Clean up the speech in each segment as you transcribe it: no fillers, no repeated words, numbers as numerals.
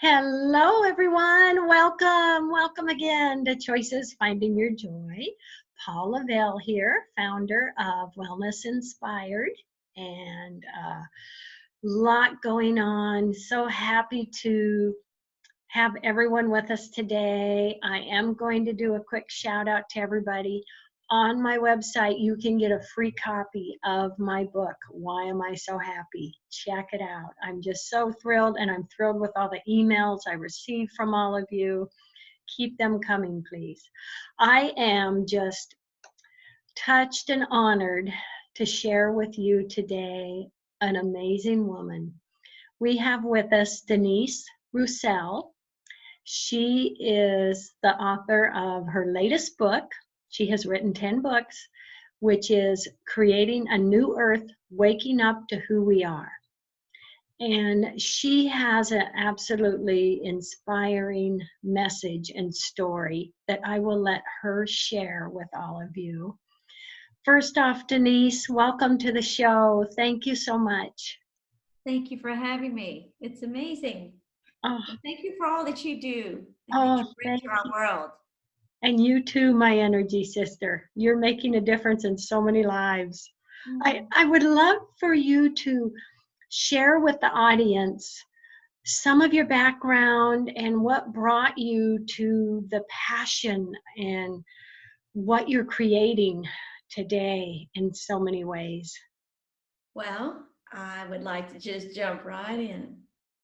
Hello, everyone. Welcome. Welcome again to Choices Finding Your Joy. Paula Vail here, founder of Wellness Inspired, and a lot going on. So happy to have everyone with us today. I am going to do a quick shout out to everybody. On my website, you can get a free copy of my book, Why Am I So Happy? Check it out. I'm just so thrilled, and I'm thrilled with all the emails I received from all of you. Keep them coming, please. I am just touched and honored to share with you today an amazing woman. We have with us Denise Roussel. She is the author of her latest book. She has written 10 books, which is Creating a New Earth, Waking Up to Who We Are. And she has an absolutely inspiring message and story that I will let her share with all of you. First off, Denise, welcome to the show. Thank you so much. Thank you for having me. It's amazing. Oh, And thank you for all that you do and that oh, you bring thank to our you. world. And you too, my energy sister. You're making a difference in so many lives. I would love for you to share with the audience some of your background and what brought you to the passion and what you're creating today in so many ways. Well, I would like to just jump right in.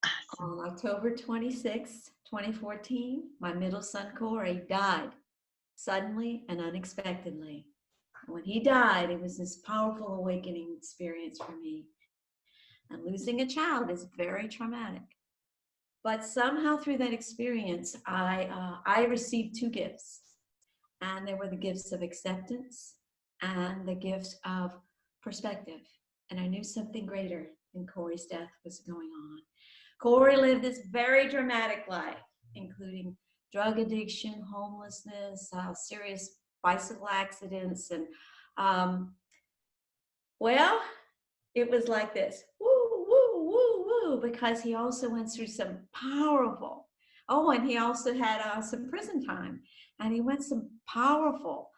Awesome. On October 26, 2014, my middle son, Corey, died suddenly and unexpectedly. When he died, it was this powerful awakening experience for me. And losing a child is very traumatic. But somehow through that experience, I received two gifts. And they were the gifts of acceptance and the gifts of perspective. And I knew something greater than Corey's death was going on. Corey lived this very dramatic life, including drug addiction, homelessness, serious bicycle accidents, and well, it was like this, woo, woo, woo, woo, because he also went through some powerful, and he also had some prison time, and he went some powerful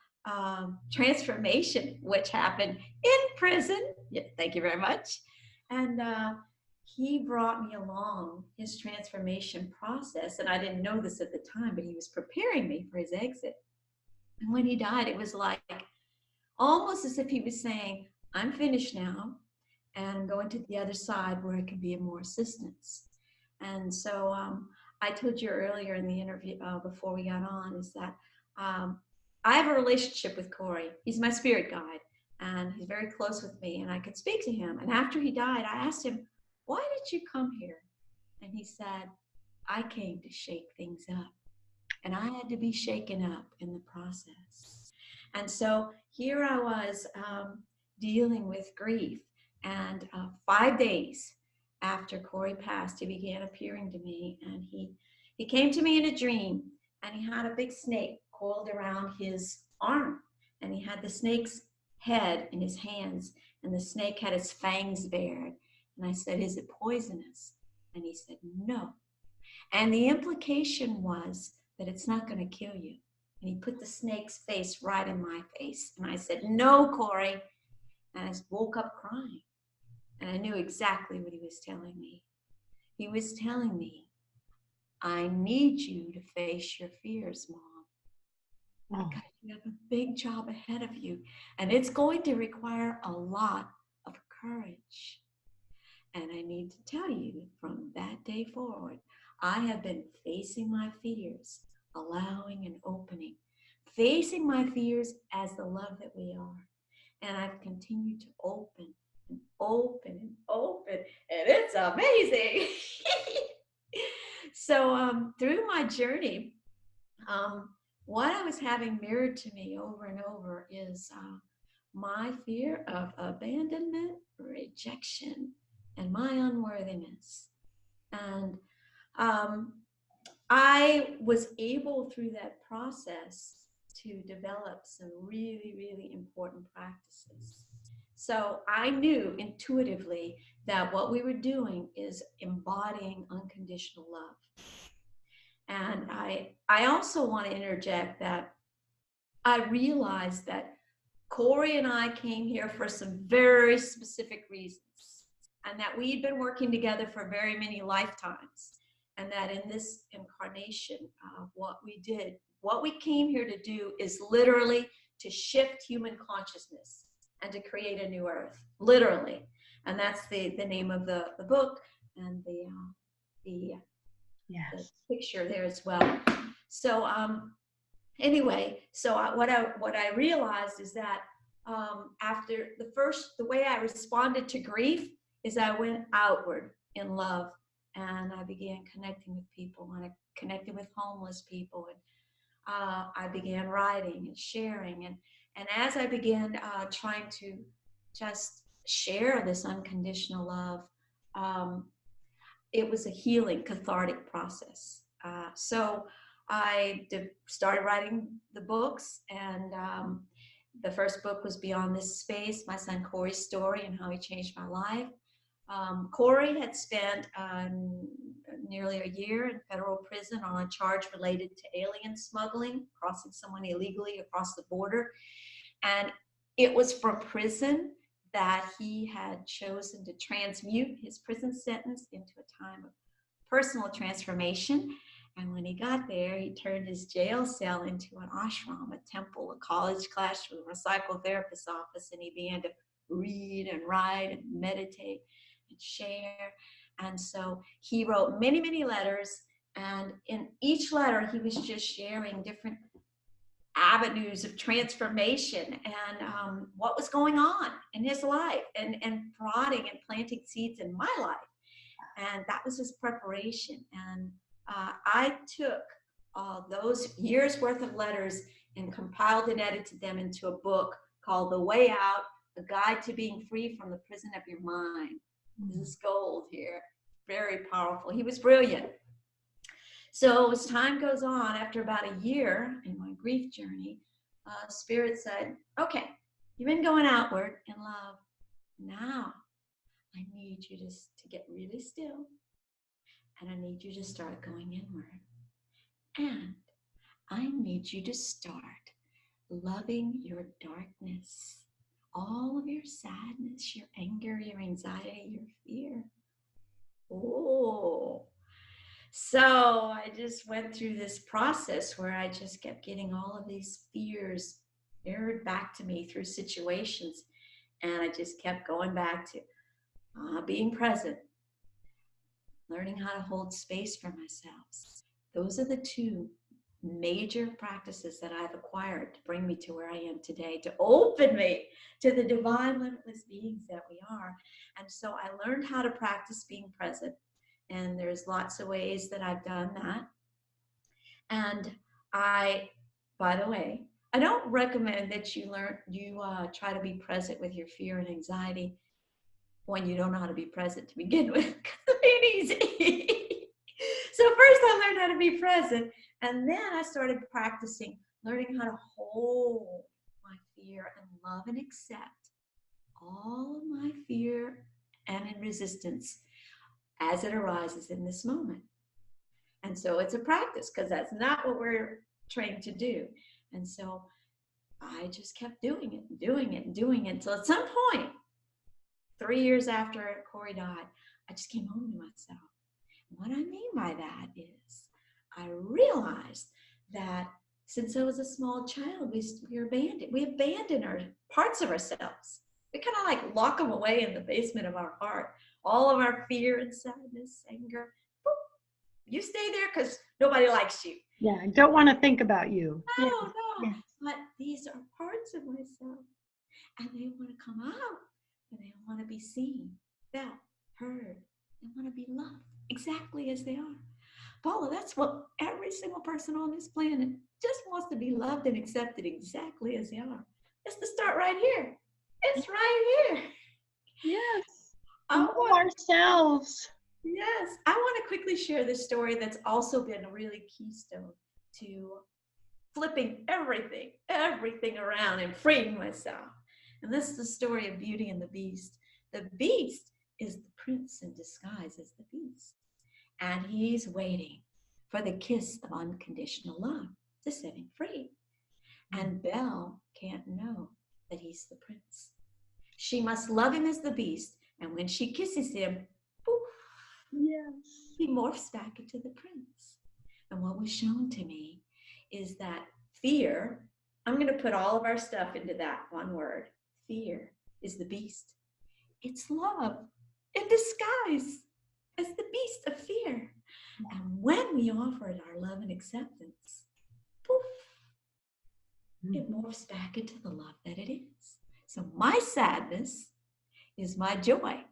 transformation, which happened in prison. Yeah, thank you very much. And he brought me along his transformation process, and I didn't know this at the time, but he was preparing me for his exit. And when he died, it was like almost as if he was saying, I'm finished now, and I'm going to the other side where I can be of more assistance. And so I told you earlier in the interview before we got on is that I have a relationship with Corey. He's my spirit guide, and he's very close with me, and I could speak to him. And after he died, I asked him, why did you come here? And he said, I came to shake things up, and I had to be shaken up in the process. And so here I was dealing with grief. And 5 days after Corey passed, he began appearing to me, and he came to me in a dream, and he had a big snake coiled around his arm, and he had the snake's head in his hands, and the snake had its fangs bared. And I said, is it poisonous? And he said, no. And the implication was that it's not going to kill you. And he put the snake's face right in my face. And I said, no, Corey. And I woke up crying. And I knew exactly what he was telling me. He was telling me, I need you to face your fears, Mom. Because you have a big job ahead of you. And it's going to require a lot of courage. And I need to tell you, from that day forward, I have been facing my fears, allowing and opening, facing my fears as the love that we are. And I've continued to open and open and open, and it's amazing. So through my journey, what I was having mirrored to me over and over is my fear of abandonment, rejection, and my unworthiness. And I was able through that process to develop some really, really important practices. So I knew intuitively that what we were doing is embodying unconditional love. And I also want to interject that I realized that Corey and I came here for some very specific reasons, and that we'd been working together for very many lifetimes, and that in this incarnation, what we came here to do is literally to shift human consciousness and to create a new earth, literally. And that's the name of the book, and the picture there as well. So anyway, so what I realized is that after the way I responded to grief is I went outward in love, and I began connecting with people, and I connected with homeless people, and I began writing and sharing, and as I began trying to just share this unconditional love, it was a healing, cathartic process. So I started writing the books, and the first book was Beyond This Space, my son Corey's story and how he changed my life. Corey had spent nearly a year in federal prison on a charge related to alien smuggling, crossing someone illegally across the border. And it was from prison that he had chosen to transmute his prison sentence into a time of personal transformation. And when he got there, he turned his jail cell into an ashram, a temple, a college classroom, a psychotherapist's office, and he began to read and write and meditate and share. And so he wrote many, many letters, and in each letter, he was just sharing different avenues of transformation and what was going on in his life, and prodding and planting seeds in my life. And that was his preparation. And I took those years worth of letters and compiled and edited them into a book called The Way Out, A Guide to Being Free from the Prison of Your Mind. This is gold here. Very powerful. He was brilliant. So as time goes on, after about a year in my grief journey, Spirit said, okay, you've been going outward in love. Now I need you to get really still, and I need you to start going inward. And I need you to start loving your darkness, all of your sadness, your anger, your anxiety, your fear. Oh. So I just went through this process where I just kept getting all of these fears mirrored back to me through situations. And I just kept going back to being present, learning how to hold space for myself. Those are the two major practices that I've acquired to bring me to where I am today, to open me to the divine, limitless beings that we are. And so I learned how to practice being present. And there's lots of ways that I've done that. And by the way, I don't recommend that you try to be present with your fear and anxiety when you don't know how to be present to begin with. It ain't easy. So first I learned how to be present, and then I started practicing learning how to hold my fear and love and accept all of my fear and resistance as it arises in this moment. And so it's a practice, because that's not what we're trained to do. And so I just kept doing it until at some point, 3 years after Corey died, I just came home to myself. What I mean by that is I realized that since I was a small child, we abandoned our parts of ourselves. We kind of like lock them away in the basement of our heart. All of our fear and sadness, anger, boop, you stay there because nobody likes you. Yeah, I don't want to think about you. No. But these are parts of myself, and they want to come out, and they want to be seen, felt, heard. They want to be loved exactly as they are. Paula, that's what every single person on this planet just wants, to be loved and accepted exactly as they are. It's the start right here. It's right here. Yes. Ourselves. Yes. I want to quickly share this story that's also been a really keystone to flipping everything around and freeing myself. And this is the story of Beauty and the Beast. The Beast is the prince in disguise as the Beast. And he's waiting for the kiss of unconditional love to set him free. And Belle can't know that he's the prince. She must love him as the Beast. And when she kisses him, poof, Yes. he morphs back into the prince. And what was shown to me is that fear, I'm going to put all of our stuff into that one word. Fear is the beast. It's love in disguise as the beast of fear. And when we offer it our love and acceptance, poof, it morphs back into the love that it is. So my sadness is my joy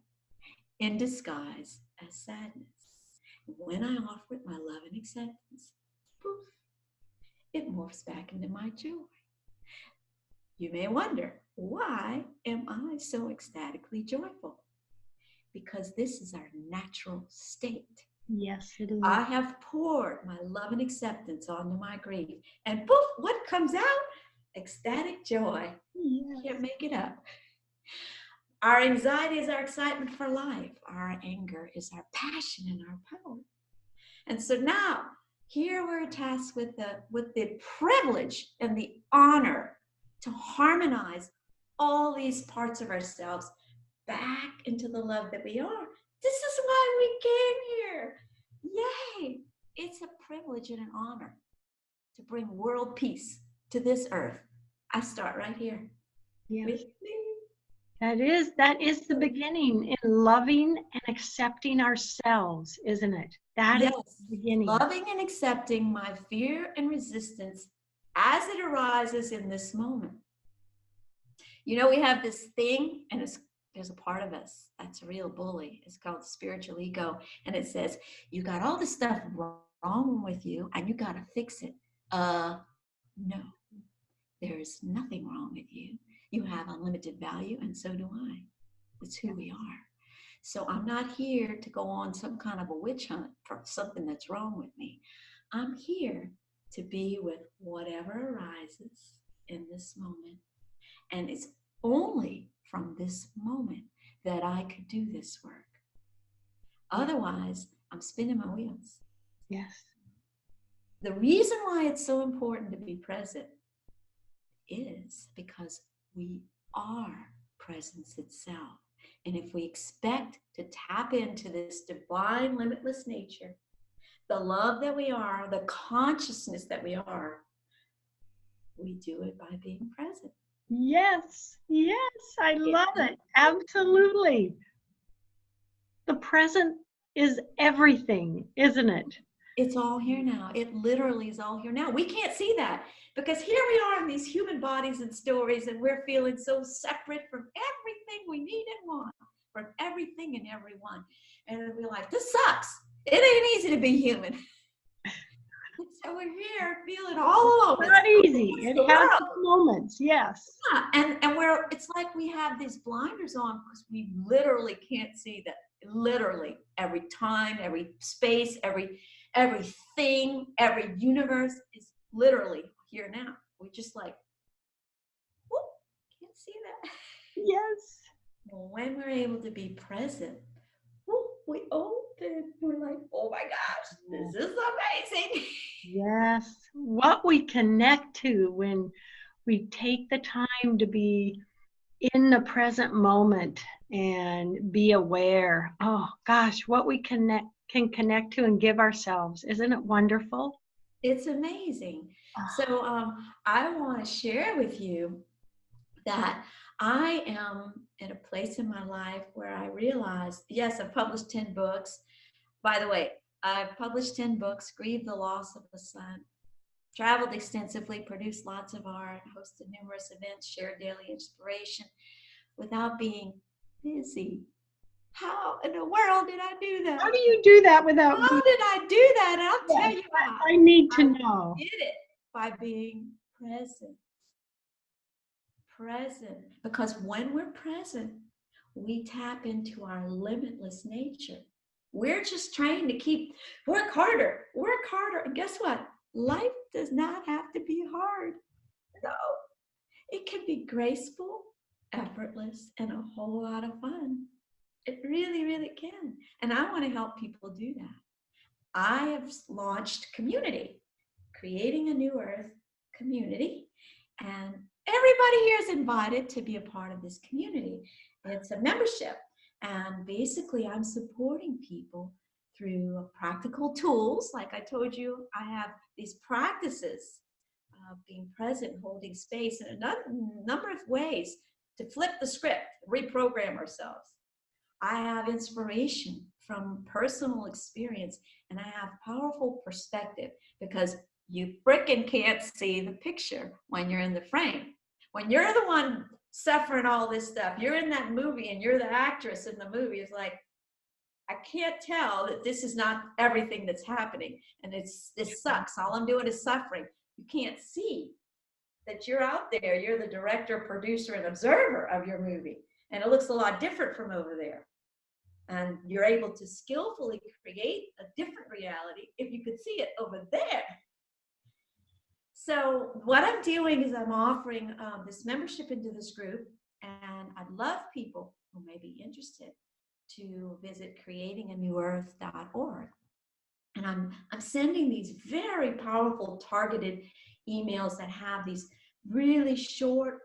in disguise as sadness. When I offer it my love and acceptance, poof, it morphs back into my joy. You may wonder, why am I so ecstatically joyful? Because this is our natural state. Yes, it is. I have poured my love and acceptance onto my grief, and poof, what comes out? Ecstatic joy. Yes. Can't make it up. Our anxiety is our excitement for life. Our anger is our passion and our power. And so now, here we're tasked with the privilege and the honor to harmonize all these parts of ourselves back into the love that we are. This is why we came here. Yay! It's a privilege and an honor to bring world peace to this earth. I start right here. Yes. That is the beginning in loving and accepting ourselves, isn't it? That is the beginning. Loving and accepting my fear and resistance as it arises in this moment. You know, we have this thing, and there's a part of us that's a real bully. It's called spiritual ego. And it says, you got all this stuff wrong with you and you got to fix it. No, there's nothing wrong with you. You have unlimited value, and so do I. It's who we are. So I'm not here to go on some kind of a witch hunt for something that's wrong with me. I'm here to be with whatever arises in this moment. And it's only from this moment that I could do this work. Otherwise, I'm spinning my wheels. Yes. The reason why it's so important to be present is because we are presence itself. And if we expect to tap into this divine, limitless nature, the love that we are, the consciousness that we are, we do it by being present. Yes, yes, I love it. Absolutely. The present is everything, isn't it? It's all here now. It literally is all here now. We can't see that because here we are in these human bodies and stories, and we're feeling so separate from everything we need and want, from everything and everyone. And we're like, this sucks. It ain't easy to be human. So we're here feeling all alone. It's not easy. It has its moments, yes. Yeah, and it's like we have these blinders on because we literally can't see that. Literally, every time, every space, everything, every universe is literally here now. We just like, whoop, can't see that. Yes. Well, when we're able to be present, whoop, we open. We're like, oh my gosh, this is amazing. Yes. What we connect to when we take the time to be in the present moment and be aware. Oh gosh, what we can connect to and give ourselves. Isn't it wonderful? It's amazing. So I want to share with you that I am in a place in my life where I realized, yes, I've published 10 books. By the way, I've published 10 books, grieved the loss of a son, traveled extensively, produced lots of art, hosted numerous events, shared daily inspiration without being busy. How in the world did I do that? How do you do that without How did I do that? And I'll tell you how. I need to know. I did it by being present. Present. Because when we're present, we tap into our limitless nature. We're just trying to work harder. And guess what? Life does not have to be hard. No, it can be graceful. effortless, and a whole lot of fun. It really, really can. And I want to help people do that. I have launched community, Creating a New Earth community, and everybody here is invited to be a part of this community. It's a membership, and basically I'm supporting people through practical tools. Like I told you, I have these practices of being present, holding space in a number of ways to flip the script, reprogram ourselves. I have inspiration from personal experience, and I have powerful perspective because you frickin' can't see the picture when you're in the frame. When you're the one suffering all this stuff, you're in that movie and you're the actress in the movie. It's like, I can't tell that this is not everything that's happening, and this sucks. All I'm doing is suffering. You can't see that you're out there. You're the director, producer, and observer of your movie, and it looks a lot different from over there. And you're able to skillfully create a different reality if you could see it over there. So what I'm doing is I'm offering this membership into this group, and I'd love people who may be interested to visit CreatingANewEarth.org. And I'm sending these very powerful targeted emails that have these really short,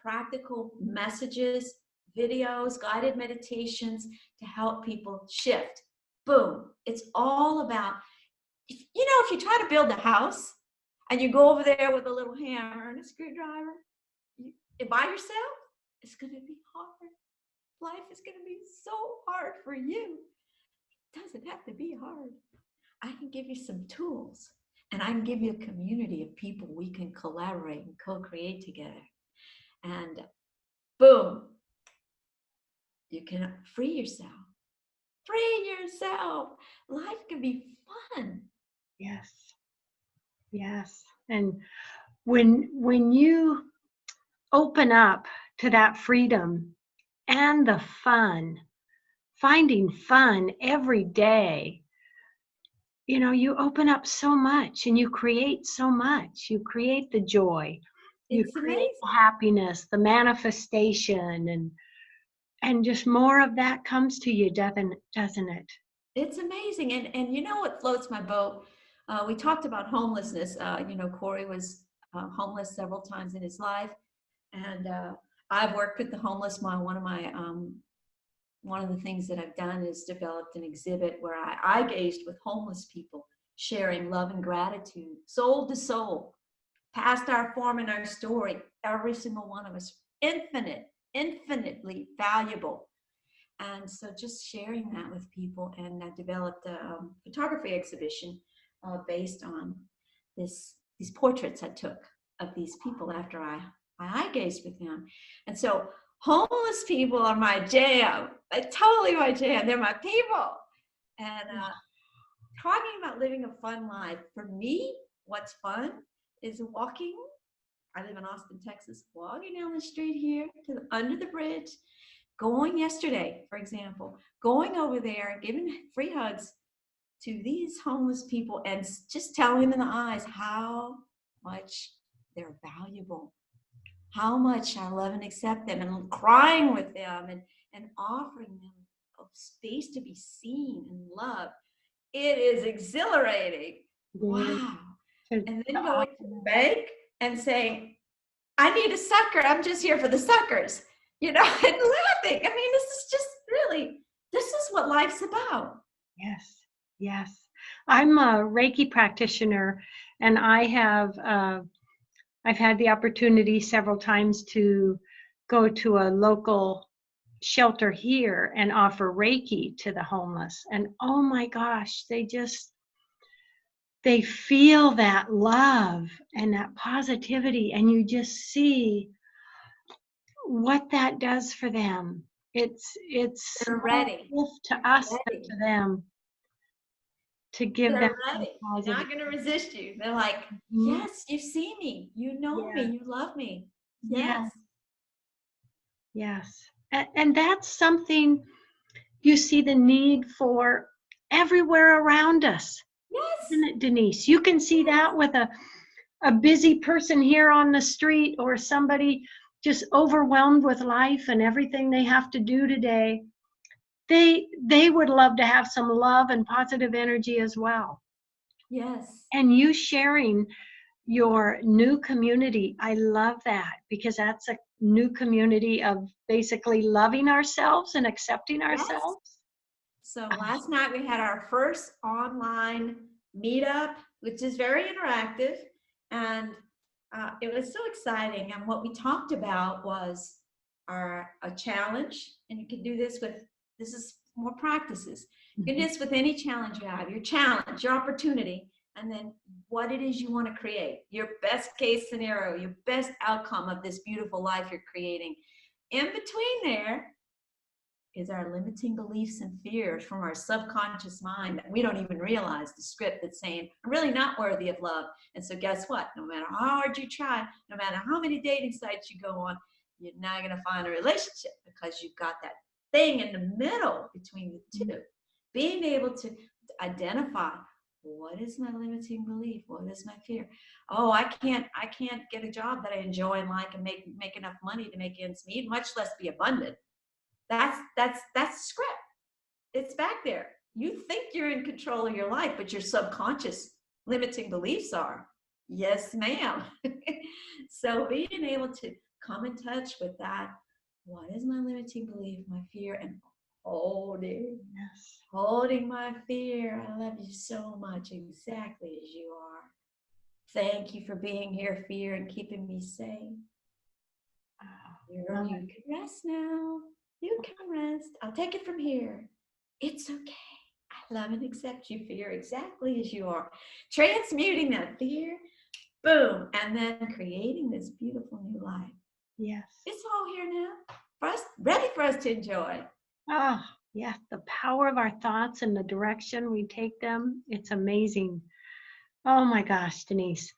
practical messages, videos, guided meditations to help people shift. Boom. It's all about, if you try to build a house and you go over there with a little hammer and a screwdriver, by yourself, it's going to be hard. Life is going to be so hard for you. It doesn't have to be hard. I can give you some tools, and I can give you a community of people we can collaborate and co-create together. And boom, you can free yourself. Free yourself. Life can be fun. Yes. Yes. And when you open up to that freedom and the fun, finding fun every day, you open up so much and you create so much. You create the joy, you create the happiness, the manifestation, and just more of that comes to you, doesn't it? It's amazing. And you know what floats my boat? We talked about homelessness. Corey was homeless several times in his life. And I've worked with the homeless. One of the things that I've done is developed an exhibit where I gazed with homeless people, sharing love and gratitude, soul to soul, past our form and our story. Every single one of us, infinitely valuable. And so just sharing that with people, and I developed a photography exhibition based on these portraits I took of these people after I gazed with them. And so homeless people are my jam. They're totally my jam. They're my people. And talking about living a fun life, for me, what's fun is walking. I live in Austin, Texas, walking down the street here under the bridge, going yesterday, for example, going over there and giving free hugs to these homeless people and just telling them in the eyes how much they're valuable, how much I love and accept them, and crying with them and offering them a space to be seen and loved. It is exhilarating. Wow. And then going to the bank and saying, I need a sucker. I'm just here for the suckers, and laughing. I mean, this is what life's about. Yes. Yes. I'm a Reiki practitioner, and I've had the opportunity several times to go to a local shelter here and offer Reiki to the homeless. And oh my gosh, they feel that love and that positivity, and you just see what that does for them. It's They're ready. a gift to us and to them to give them ready. positive. They're not going to resist you. They're like, yes, you see me, you know me, you love me. Yes. Yes. And that's something you see the need for everywhere around us. Yes. Isn't it, Denise? You can see that with a busy person here on the street, or somebody just overwhelmed with life and everything they have to do today, they would love to have some love and positive energy as well. Yes. And you sharing your new community, I love that, because that's a new community of basically loving ourselves and accepting Yes. ourselves. So last night we had our first online meetup, which is very interactive, and it was so exciting. And what we talked about was a challenge, and you can do this with, this is more practices. You can do this with any challenge you have, your challenge, your opportunity, and then what it is you want to create, your best case scenario, your best outcome of this beautiful life you're creating. In between there is our limiting beliefs and fears from our subconscious mind that we don't even realize, the script that's saying, I'm really not worthy of love. And so guess what? No matter how hard you try, no matter how many dating sites you go on, you're not going to find a relationship because you've got that thing in the middle between the two. Being able to identify, what is my limiting belief? What is my fear? Oh, I can't get a job that I enjoy and like and make enough money to make ends meet, much less be abundant. That's script. It's back there. You think you're in control of your life, but your subconscious limiting beliefs are. Yes, ma'am. So being able to come in touch with that, what is my limiting belief, my fear, and holding my fear. I love you so much, exactly as you are. Thank you for being here, fear, and keeping me safe. You can rest now. You can rest. I'll take it from here. It's okay. I love and accept you, fear, exactly as you are. Transmuting that fear, boom, and then creating this beautiful new life. Yes. It's all here now. For us, ready for us to enjoy. Oh, yes, the power of our thoughts and the direction we take them, it's amazing. Oh my gosh, Denise.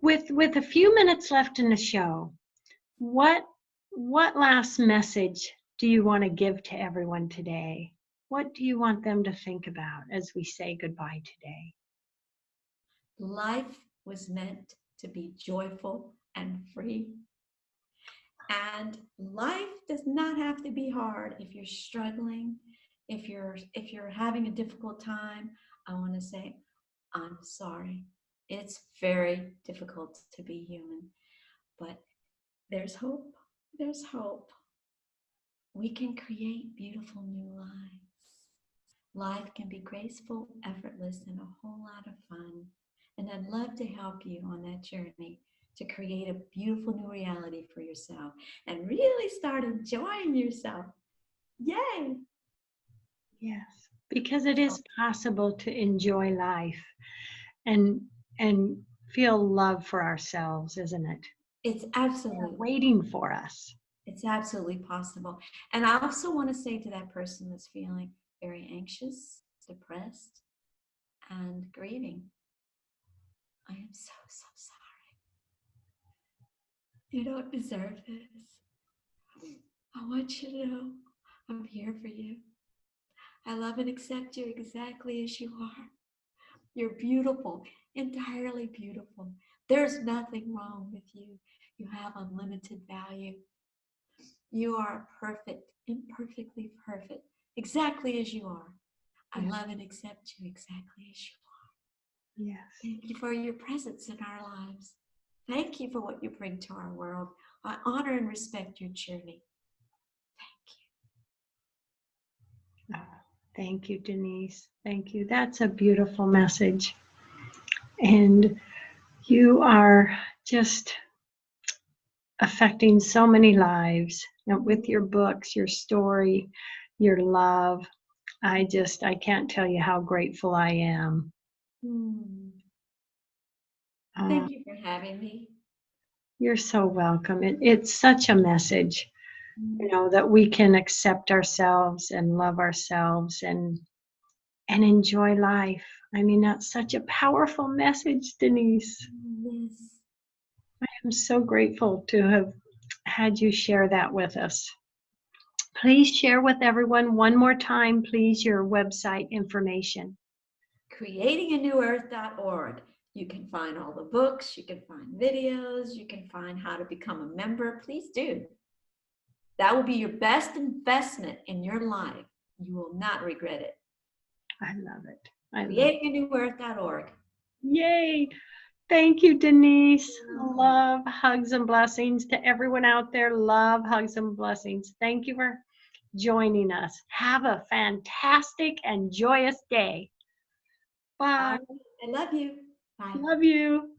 With a few minutes left in the show, what last message do you want to give to everyone today? What do you want them to think about as we say goodbye today? Life was meant to be joyful and free. And life does not have to be hard. If you're struggling, if you're having a difficult time, I want to say, I'm sorry. It's very difficult to be human, but there's hope. There's hope. We can create beautiful new lives. Life can be graceful, effortless, and a whole lot of fun. And I'd love to help you on that journey to create a beautiful new reality for yourself and really start enjoying yourself. Yay! Yes, because it is possible to enjoy life and feel love for ourselves, isn't it? It's absolutely waiting for us. It's absolutely possible. And I also want to say to that person that's feeling very anxious, depressed, and grieving, I am so, so sorry. You don't deserve this. I want you to know I'm here for you. I love and accept you exactly as you are. You're beautiful, entirely beautiful. There's nothing wrong with you. You have unlimited value. You are perfect, imperfectly perfect, exactly as you are. I love and accept you exactly as you are. Yes. Thank you for your presence in our lives. Thank you for what you bring to our world. I honor and respect your journey. Thank you. Oh, thank you, Denise. Thank you. That's a beautiful message. And you are just affecting so many lives with your books, your story, your love. I can't tell you how grateful I am. Thank you for having me. You're so welcome. It's such a message, that we can accept ourselves and love ourselves and enjoy life. I mean, that's such a powerful message, Denise. Yes. I am so grateful to have had you share that with us. Please share with everyone one more time, please, your website information. CreatingANewEarth.org. You can find all the books, you can find videos, you can find how to become a member. Please do. That will be your best investment in your life. You will not regret it. I love it. I love it. CreatingANewEarth.org. Yay. Thank you, Denise. Love, hugs, and blessings to everyone out there. Love, hugs, and blessings. Thank you for joining us. Have a fantastic and joyous day. Bye. I love you. Bye. Love you.